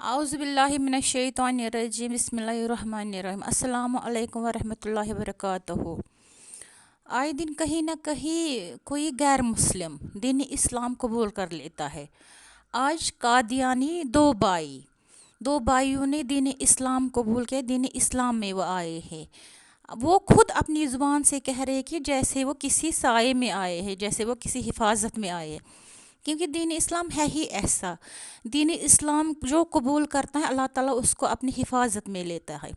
اعوذ باللہ من الشیطان الرجیم بسم اللہ الرحمن الرحیم السلام علیکم ورحمۃ اللہ وبرکاتہ۔ آئے دن کہیں نہ کہیں کوئی غیر مسلم دین اسلام قبول کر لیتا ہے۔ آج قادیانی دو بھائیوں نے دین اسلام قبول کیا، دین اسلام میں وہ آئے ہیں۔ وہ خود اپنی زبان سے کہہ رہے کہ جیسے وہ کسی سائے میں آئے ہیں، جیسے وہ کسی حفاظت میں آئے ہیں، کیونکہ دین اسلام ہے ہی ایسا۔ دین اسلام جو قبول کرتا ہے اللہ تعالیٰ اس کو اپنی حفاظت میں لیتا ہے۔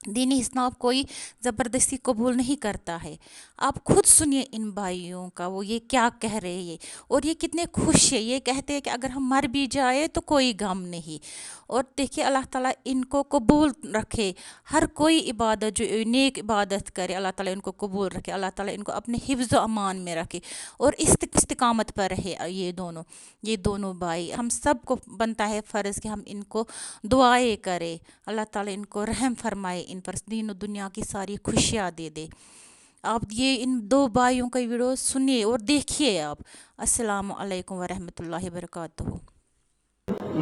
دین اسلام کوئی زبردستی قبول نہیں کرتا ہے۔ آپ خود سنیے ان بھائیوں کا، وہ یہ کیا کہہ رہے ہیں اور یہ کتنے خوش ہیں۔ یہ کہتے ہیں کہ اگر ہم مر بھی جائے تو کوئی غم نہیں۔ اور دیکھیے اللہ تعالیٰ ان کو قبول رکھے، ہر کوئی عبادت جو نیک عبادت کرے اللہ تعالیٰ ان کو قبول رکھے، اللہ تعالیٰ ان کو اپنے حفظ و امان میں رکھے اور استقامت پر رہے یہ دونوں بھائی۔ ہم سب کو بنتا ہے فرض کہ ہم ان کو دعائیں کریں، اللہ تعالیٰ ان کو رحم فرمائے، ان پر دین و دنیا کی ساری خوشیاں دے دے۔ آپ یہ ان دو بھائیوں کا ویڈیو سنیے اور دیکھیے آپ۔ السلام علیکم ورحمۃ اللہ وبرکاتہ۔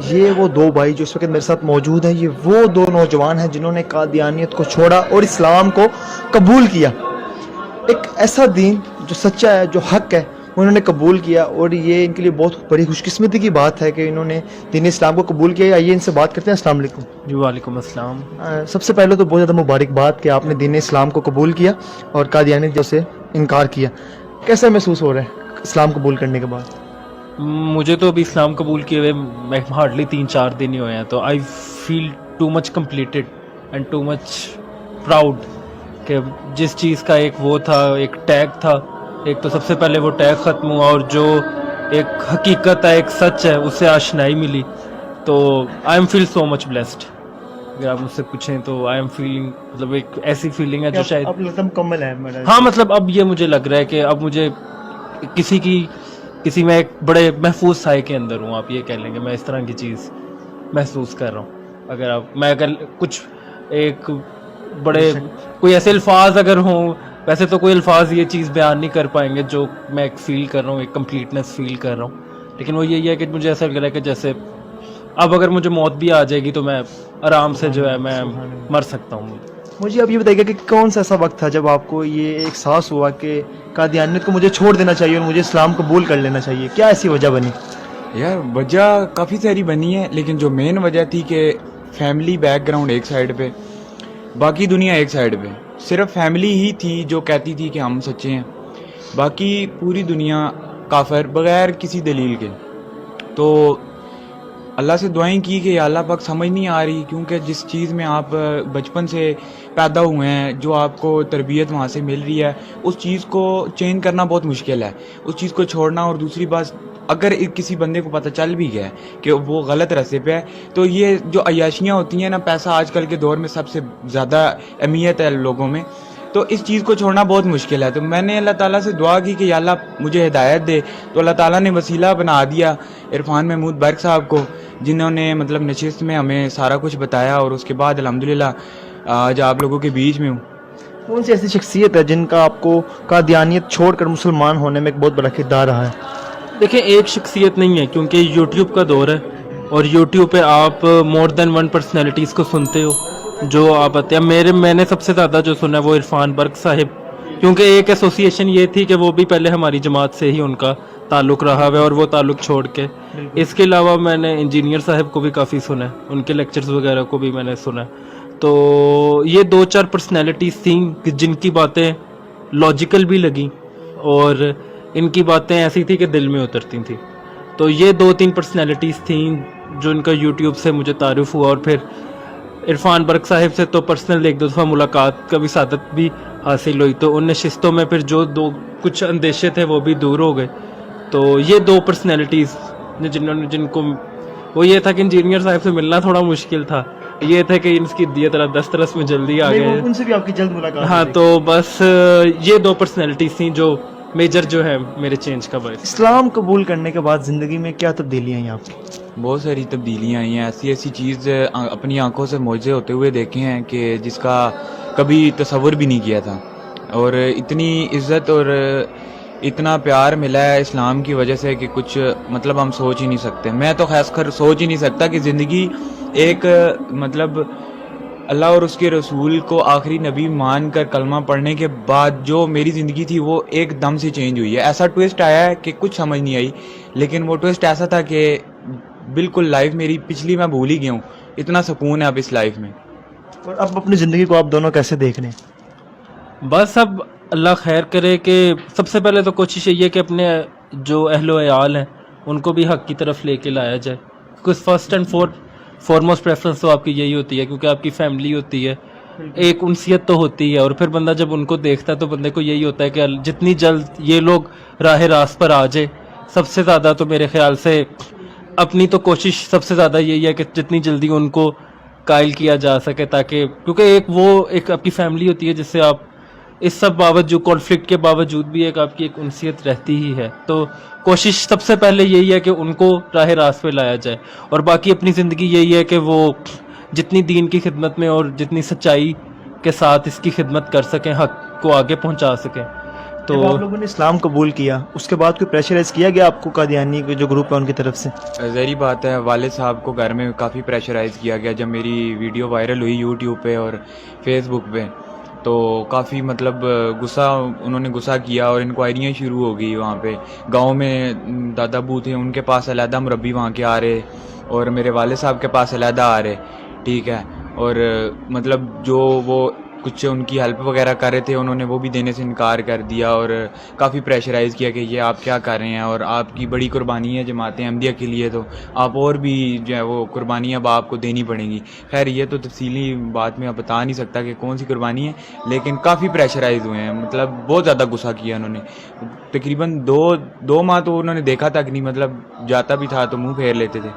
یہ وہ دو بھائی جو اس وقت میرے ساتھ موجود ہیں، یہ وہ دو نوجوان ہیں جنہوں نے قادیانیت کو چھوڑا اور اسلام کو قبول کیا۔ ایک ایسا دین جو سچا ہے، جو حق ہے، انہوں نے قبول کیا، اور یہ ان کے لیے بہت بڑی خوش قسمتی کی بات ہے کہ انہوں نے دین اسلام کو قبول کیا۔ آئیے ان سے بات کرتے ہیں۔ السلام علیکم۔ جی وعلیکم السلام۔ سب سے پہلے تو بہت زیادہ مبارکباد کہ آپ نے دین اسلام کو قبول کیا اور قادیانیت سے انکار کیا۔ کیسا محسوس ہو رہا ہے اسلام قبول کرنے کے بعد؟ مجھے تو ابھی اسلام قبول کیے ہوئے ہارڈلی 3-4 دن ہی ہوئے ہیں، تو I feel too much completed and too much proud کہ جس چیز کا ایک وہ تھا، ایک ٹیگ تھا، ایک تو سب سے پہلے وہ ٹیگ ختم ہوا، اور جو ایک حقیقت ہے، ایک سچ ہے، اس سے آشنائی ملی۔ تو I am feel so much blessed. اگر آپ مجھ سے پوچھیں تو آئی ایم فیلنگ، مطلب ایک ایسی فیلنگ ہے جو شاید اب لگتا مکمل ہے۔ ہاں، مطلب اب یہ مجھے لگ رہا ہے کہ اب مجھے کسی میں ایک بڑے محفوظ سائے کے اندر ہوں، آپ یہ کہہ لیں گے، میں اس طرح کی چیز محسوس کر رہا ہوں۔ اگر کچھ ایک بڑے کوئی ایسے الفاظ اگر ہوں، ویسے تو کوئی الفاظ یہ چیز بیان نہیں کر پائیں گے جو میں ایک فیل کر رہا ہوں، ایک کمپلیٹنس فیل کر رہا ہوں، لیکن وہ یہی ہے کہ مجھے ایسا لگ رہا ہے کہ جیسے اب اگر مجھے موت بھی آ جائے گی تو میں آرام سے جو ہے میں مر سکتا ہوں۔ مجھے اب یہ بتائیے کہ کون سا ایسا وقت تھا جب آپ کو یہ احساس ہوا کہ قادیانیت کو مجھے چھوڑ دینا چاہیے اور مجھے اسلام قبول کر لینا چاہیے؟ کیا ایسی وجہ بنی؟ یار وجہ کافی ساری بنی ہے، لیکن جو مین وجہ تھی کہ فیملی بیک گراؤنڈ ایک سائڈ پہ، باقی دنیا ایک سائڈ پہ۔ صرف فیملی ہی تھی جو کہتی تھی کہ ہم سچے ہیں، باقی پوری دنیا کافر بغیر کسی دلیل کے۔ تو اللہ سے دعائیں کی کہ یا اللہ پاک سمجھ نہیں آ رہی، کیونکہ جس چیز میں آپ بچپن سے پیدا ہوئے ہیں، جو آپ کو تربیت وہاں سے مل رہی ہے، اس چیز کو چینج کرنا بہت مشکل ہے، اس چیز کو چھوڑنا۔ اور دوسری بات، اگر کسی بندے کو پتہ چل بھی گیا ہے کہ وہ غلط راستے پہ ہے، تو یہ جو عیاشیاں ہوتی ہیں نا، پیسہ آج کل کے دور میں سب سے زیادہ اہمیت ہے لوگوں میں، تو اس چیز کو چھوڑنا بہت مشکل ہے۔ تو میں نے اللہ تعالیٰ سے دعا کی کہ یا اللہ مجھے ہدایت دے، تو اللہ تعالیٰ نے وسیلہ بنا دیا عرفان محمود برق صاحب کو، جنہوں نے مطلب نشست میں ہمیں سارا کچھ بتایا، اور اس کے بعد الحمدللہ آج آپ لوگوں کے بیچ میں ہوں۔ کون سی ایسی شخصیت ہے جن کا آپ کو قادیانیت چھوڑ کر مسلمان ہونے میں ایک بہت بڑا کردار رہا ہے؟ دیکھیں، ایک شخصیت نہیں ہے، کیونکہ یوٹیوب کا دور ہے، اور یوٹیوب پہ آپ مور دین ون پرسنالٹیز کو سنتے ہو جو آپ آتے ہیں۔ میں نے سب سے زیادہ جو سنا ہے وہ عرفان برق صاحب، کیونکہ ایک ایسوسیشن یہ تھی کہ وہ بھی پہلے ہماری جماعت سے ہی ان کا تعلق رہا ہے، اور وہ تعلق چھوڑ کے۔ اس کے علاوہ میں نے انجینئر صاحب کو بھی کافی سنا ہے، ان کے لیکچرز وغیرہ کو بھی میں نے سنا ہے۔ تو یہ 2-4 پرسنالٹیز تھیں جن کی باتیں لاجیکل بھی لگیں، اور ان کی باتیں ایسی تھی کہ دل میں اترتی تھیں۔ تو یہ 2-3 پرسنالٹیز تھیں جو ان کا یوٹیوب سے مجھے تعارف ہوا، اور پھر عرفان برق صاحب سے تو پرسنل 1-2 دفعہ ملاقات کا بھی سعادت بھی حاصل ہوئی، تو ان نشستوں میں پھر جو کچھ اندیشے تھے وہ بھی دور ہو گئے۔ تو یہ 2 پرسنالٹیز جن کو وہ یہ تھا کہ انجینئر صاحب سے ملنا تھوڑا مشکل تھا، یہ تھا کہ ان کی دیت دسترس میں جلدی آ گئے، ان سے بھی آپ کی جلد ملاقات؟ ہاں، تو بس یہ 2 پرسنالٹیز تھیں جو میجر جو ہے میرے چینج کا باعث۔ اسلام قبول کرنے کے بعد زندگی میں کیا تبدیلیاں آئیں آپ کی؟ بہت ساری تبدیلیاں آئی ہیں، ایسی چیز اپنی آنکھوں سے معجزے ہوتے ہوئے دیکھے ہیں کہ جس کا کبھی تصور بھی نہیں کیا تھا، اور اتنی عزت اور اتنا پیار ملا ہے اسلام کی وجہ سے کہ کچھ مطلب ہم سوچ ہی نہیں سکتے۔ میں تو خاص کر سوچ ہی نہیں سکتا کہ زندگی ایک مطلب اللہ اور اس کے رسول کو آخری نبی مان کر کلمہ پڑھنے کے بعد جو میری زندگی تھی وہ ایک دم سے چینج ہوئی ہے. ایسا ٹویسٹ آیا ہے کہ کچھ سمجھ نہیں آئی, لیکن وہ ٹویسٹ ایسا تھا کہ بالکل لائف میری پچھلی میں بھول ہی گیا ہوں. اتنا سکون ہے اب اس لائف میں. اور اب اپنی زندگی کو آپ دونوں کیسے دیکھ رہے ہیں؟ بس اب اللہ خیر کرے کہ سب سے پہلے تو کوشش یہی ہے کہ اپنے جو اہل و عیال ہیں ان کو بھی حق کی طرف لے کے لایا جائے. کچھ فرسٹ اینڈ فارموسٹ پریفرنس تو آپ کی یہی ہوتی ہے, کیونکہ آپ کی فیملی ہوتی ہے, ایک انسیت تو ہوتی ہے, اور پھر بندہ جب ان کو دیکھتا ہے تو بندے کو یہی ہوتا ہے کہ جتنی جلد یہ لوگ راہ راست پر آ جائے. سب سے زیادہ تو میرے خیال سے اپنی تو کوشش سب سے زیادہ یہی ہے کہ جتنی جلدی ان کو قائل کیا جا سکے, تاکہ کیونکہ ایک آپ کی فیملی ہوتی ہے جس سے آپ اس سب باوجود کانفلکٹ کے باوجود بھی آپ کی ایک انسیت رہتی ہی ہے. تو کوشش سب سے پہلے یہی ہے کہ ان کو راہ راست پہ لایا جائے, اور باقی اپنی زندگی یہی ہے کہ وہ جتنی دین کی خدمت میں اور جتنی سچائی کے ساتھ اس کی خدمت کر سکیں, حق کو آگے پہنچا سکیں. تو جب آپ لوگوں نے اسلام قبول کیا اس کے بعد کوئی پریشرائز کیا گیا آپ کو قادیانی کے جو گروپ ہے ان کی طرف سے؟ ظاہری بات ہے, والد صاحب کو گھر میں کافی پریشرائز کیا گیا. جب میری ویڈیو وائرل ہوئی یوٹیوب پہ اور فیس بک پہ تو کافی مطلب انہوں نے غصہ کیا, اور انکوائریاں شروع ہو گئی. وہاں پہ گاؤں میں دادا ابو تھے, ان کے پاس علیحدہ مربی وہاں کے آ رہے, اور میرے والد صاحب کے پاس علیحدہ آ رہے, ٹھیک ہے. اور مطلب جو وہ کچھ ان کی ہیلپ وغیرہ کر رہے تھے انہوں نے وہ بھی دینے سے انکار کر دیا, اور کافی پریشرائز کیا کہ یہ آپ کیا کر رہے ہیں, اور آپ کی بڑی قربانی ہے جماعت احمدیہ کے لیے, تو آپ اور بھی جو ہے وہ قربانیاں اب آپ کو دینی پڑیں گی. خیر یہ تو تفصیلی بات میں بتا نہیں سکتا کہ کون سی قربانی ہے, لیکن کافی پریشرائز ہوئے ہیں. مطلب بہت زیادہ غصہ کیا انہوں نے. تقریباً دو ماہ تو انہوں نے دیکھا تک نہیں, مطلب جاتا بھی تھا تو منہ پھیر لیتے تھے.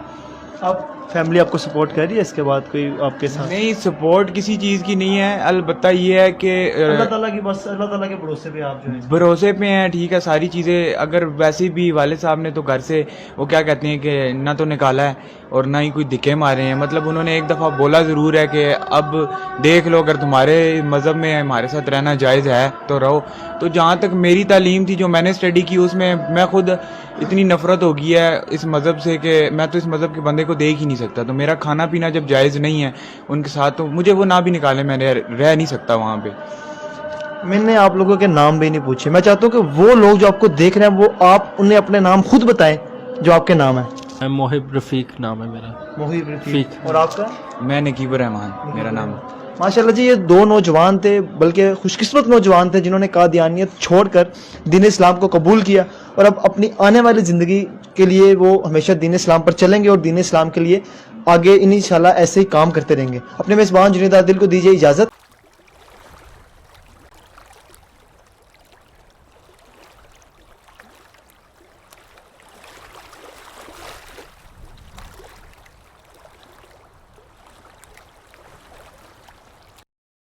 آپ فیملی آپ کو سپورٹ کر رہی ہے اس کے بعد کوئی آپ کے ساتھ؟ نہیں, سپورٹ کسی چیز کی نہیں ہے, البتہ یہ ہے کہ اللہ تعالیٰ کی بس اللہ تعالیٰ کے بھروسے پہ آپ جو ہے بھروسے پہ ہیں, ٹھیک ہے. ساری چیزیں اگر ویسے بھی والد صاحب نے تو گھر سے وہ کیا کہتے ہیں کہ نہ تو نکالا ہے اور نہ ہی کوئی دھکے مارے ہیں. مطلب انہوں نے ایک دفعہ بولا ضرور ہے کہ اب دیکھ لو اگر تمہارے مذہب میں ہمارے ساتھ رہنا جائز ہے تو رہو. تو جہاں تک میری تعلیم تھی جو میں نے اسٹڈی کی اس میں خود اتنی نفرت ہو گئی ہے اس مذہب سے کہ میں تو اس مذہب کے بندے کو دیکھ ہی نہیں سکتا. تو میرا کھانا پینا جب جائز نہیں ہے ان کے ساتھ تو مجھے وہ نہ بھی نکالے, میں رہ نہیں سکتا وہاں پہ. میں نے آپ لوگوں کے نام بھی نہیں پوچھے. میں چاہتا ہوں کہ وہ لوگ جو آپ کو دیکھ رہے ہیں وہ آپ انہیں اپنے نام خود بتائیں جو آپ کے نام ہیں. محب رفیق نام ہے میرا. محب رفیق. اور آپ کا؟ میں نقیب الرحمان میرا نام. ماشاءاللہ جی, یہ دو نوجوان تھے, بلکہ خوش قسمت نوجوان تھے جنہوں نے قادیانیت چھوڑ کر دین اسلام کو قبول کیا, اور اب اپنی آنے والی زندگی کے لیے وہ ہمیشہ دین اسلام پر چلیں گے اور دین اسلام کے لیے آگے انشاءاللہ ایسے ہی کام کرتے رہیں گے. اپنے میزبان جنید عادل کو دیجیے اجازت.